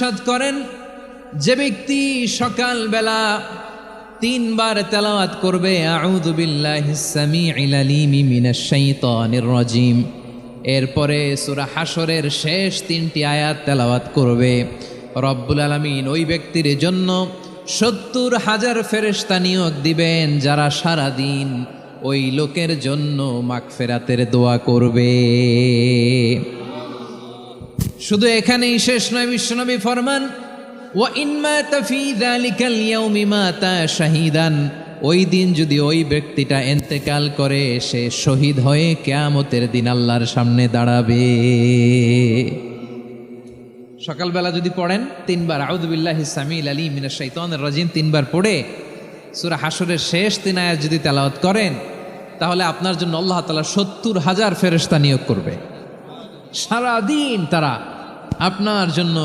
ইরশাদ করেন, যে ব্যক্তি সকালবেলা 3 বার তেলাওয়াত করবে আউযু বিল্লাহিস সামিউল আলিম মিনাশ শাইতানির রাজিম, এরপরে সূরা হাশরের শেষ 3টি আয়াত তেলাওয়াত করবে, রব্বুল আলামিন ওই ব্যক্তির জন্য 70,000 ফেরেশতা নিয়োগ দিবেন যারা সারা দিন ওই লোকের জন্য মাগফিরাতের দোয়া করবে। শুধু এখানেই শেষ নয়, বিশ্বনবী ফরমান ওয়া ইন মাতা ফি যালিকাল ইয়াউমি মাতা শাহীদান, ওই দিন যদি ওই ব্যক্তিটা ইন্তেকাল করে সে শহীদ হয়ে কিয়ামতের দিন আল্লাহর সামনে দাঁড়াবে। সকালবেলা যদি পড়েন 3 বার আউযু বিল্লাহিস সামিউল আলিম মিনাশ শাইতানির রাজিম 3 বার পড়ে সূরা হাশরের শেষ 3 আয়াত যদি তেলাওয়াত করেন, তাহলে আপনার জন্য আল্লাহ তাআলা 70,000 ফেরেশতা নিয়োগ করবে, সারা দিন তারা আপনার জন্য